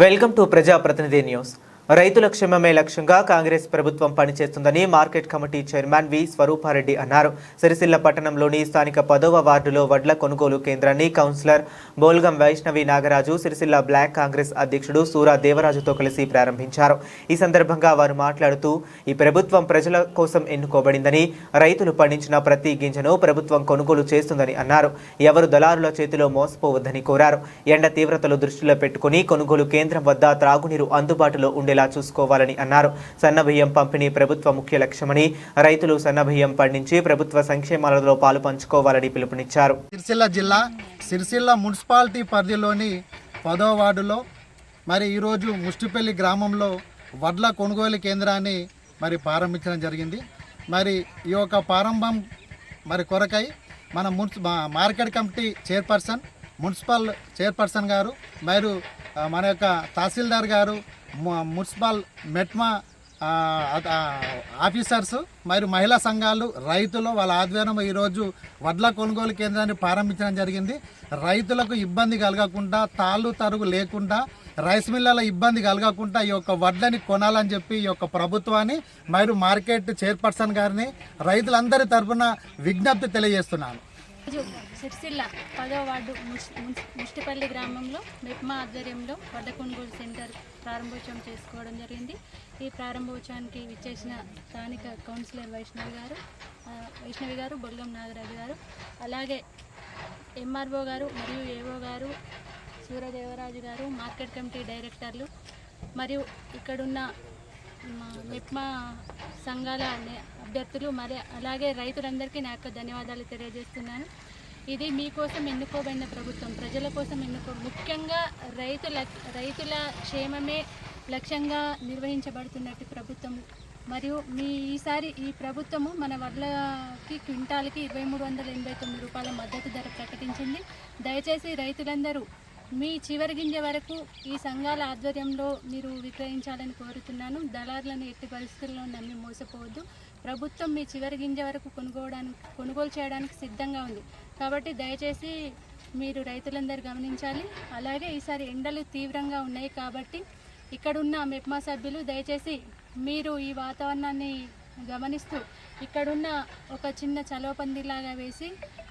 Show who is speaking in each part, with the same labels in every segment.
Speaker 1: Welcome to ప్రజాప్రతినిధి news. రైతుల క్షేమమే లక్ష్యంగా కాంగ్రెస్ ప్రభుత్వం పనిచేస్తుందని మార్కెట్ కమిటీ చైర్మన్ వి స్వరూపారెడ్డి అన్నారు. సిరిసిల్ల పట్టణంలోని స్థానిక 10వ వార్డులో వడ్ల కొనుగోలు కేంద్రాన్ని కౌన్సిలర్ బోల్గం వైష్ణవి నాగరాజు, సిరిసిల్ల బ్లాక్ కాంగ్రెస్ అధ్యక్షుడు సూరా దేవరాజుతో కలిసి ప్రారంభించారు. ఈ సందర్భంగా వారు మాట్లాడుతూ ఈ ప్రభుత్వం ప్రజల కోసం ఎన్నుకోబడిందని, రైతులు పండించిన ప్రతి గింజను ప్రభుత్వం కొనుగోలు చేస్తుందని అన్నారు. ఎవరు దళారుల చేతిలో మోసపోవద్దని కోరారు. ఎండ తీవ్రతలు దృష్టిలో పెట్టుకుని కొనుగోలు కేంద్రం వద్ద త్రాగునీరు అందుబాటులో ఉండేలా చూసుకోవాలని అన్నారు. సన్నబియ్యం పంపిణీ ప్రభుత్వ ముఖ్య లక్ష్యమని, రైతులు సన్నబియ్యం పండించి ప్రభుత్వ సంక్షేమాలలో పాలు పంచుకోవాలని పిలుపునిచ్చారు.
Speaker 2: సిరిసిల్ల జిల్లా సిరిసిల్ల మున్సిపాలిటీ పరిధిలోని 10వ వార్డులో మరి ఈరోజు ముష్టిపల్లి గ్రామంలో వడ్ల కొనుగోలు కేంద్రాన్ని మరి ప్రారంభించడం జరిగింది. మరి ఈ యొక్క ప్రారంభం మరి కొరకై మన market committee chairperson, municipal chairperson గారు, మరియు మన యొక్క తహసీల్దార్ గారు, మున్సిపల్ మెట్మా ఆఫీసర్స్ మరియు మహిళా సంఘాలు, రైతులు వాళ్ళ ఆధ్వర్యంలో ఈరోజు వడ్ల కొనుగోలు కేంద్రాన్ని ప్రారంభించడం జరిగింది. రైతులకు ఇబ్బంది కలగకుండా, తాళ్ళు తరుగు లేకుండా, రైస్ మిల్లల ఇబ్బంది కలగకుండా ఈ యొక్క వడ్లని కొనాలని చెప్పి ఈ యొక్క ప్రభుత్వాన్ని మరియు మార్కెట్ చైర్పర్సన్ గారిని రైతులందరి తరఫున విజ్ఞప్తి తెలియజేస్తున్నాను.
Speaker 3: సిరిసిల్ల 10వ వార్డు ముష్టిపల్లి గ్రామంలో మెప్మా ఆధ్వర్యంలో వడ్ల కొనుగోలు సెంటర్ ప్రారంభోత్సవం చేసుకోవడం జరిగింది. ఈ ప్రారంభోత్సవానికి విచ్చేసిన స్థానిక కౌన్సిలర్ వైష్ణవి గారు, బొల్గం నాగరాజు గారు, అలాగే ఎంఆర్ఓ గారు మరియు ఏఓ గారు, సూర్యదేవరాజు గారు, మార్కెట్ కమిటీ డైరెక్టర్లు మరియు ఇక్కడున్న మెప్మా సంఘాల అభ్యర్థులు మరి అలాగే రైతులందరికీ నా యొక్క ధన్యవాదాలు తెలియజేస్తున్నాను. ఇది మీకోసం ఎన్నుకోబడిన ప్రభుత్వం, ప్రజల కోసం ముఖ్యంగా రైతుల క్షేమమే లక్ష్యంగా నిర్వహించబడుతున్నట్టు ప్రభుత్వం. మరియు ఈసారి ఈ ప్రభుత్వము మన వడ్లకి క్వింటాల్కి 2389 రూపాయల మద్దతు ధర ప్రకటించింది. దయచేసి రైతులందరూ మీ చివరి గింజ వరకు ఈ సంఘాల ఆధ్వర్యంలో మీరు విక్రయించాలని కోరుతున్నాను. దళారులను ఎట్టి పరిస్థితుల్లో నమ్మి మోసపోవద్దు. ప్రభుత్వం మీ చివరి గింజ వరకు కొనుగోలు చేయడానికి సిద్ధంగా ఉంది. కాబట్టి దయచేసి మీరు రైతులందరూ గమనించాలి. అలాగే ఈసారి ఎండలు తీవ్రంగా ఉన్నాయి కాబట్టి ఇక్కడున్న మెప్మా సభ్యులు దయచేసి మీరు ఈ వాతావరణాన్ని గమనిస్తూ ఇక్కడున్న ఒక చిన్న చలవపందిలాగా వేసి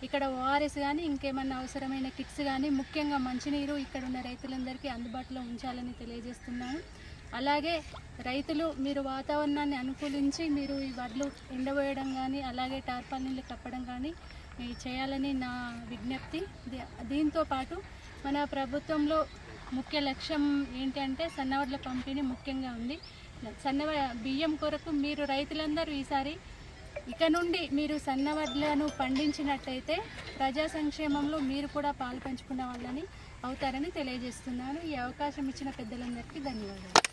Speaker 3: ఇక్కడ ఓఆర్ఎస్ కానీ ఇంకేమన్నా అవసరమైన కిట్స్ కానీ, ముఖ్యంగా మంచినీరు ఇక్కడున్న రైతులందరికీ అందుబాటులో ఉంచాలని తెలియజేస్తున్నాను. అలాగే రైతులు మీరు వాతావరణాన్ని అనుకూలించి మీరు ఈ వడ్లు ఎండబోయడం కానీ అలాగే టార్పాలిన్లు కప్పడం కానీ చేయాలని నా విజ్ఞప్తి. దీంతో పాటు మన ప్రభుత్వంలో ముఖ్య లక్ష్యం ఏంటంటే సన్నవడ్ల పంపిణీ ముఖ్యంగా ఉంది. బియ్యం కొరకు మీరు రైతులందరూ ఈసారి ఇక నుండి మీరు సన్నవడ్లను పండించినట్టయితే ప్రజా సంక్షేమంలో మీరు కూడా పాలు పంచుకున్న వాళ్ళని అవుతారని తెలియజేస్తున్నాను. ఈ అవకాశం ఇచ్చిన పెద్దలందరికీ ధన్యవాదాలు.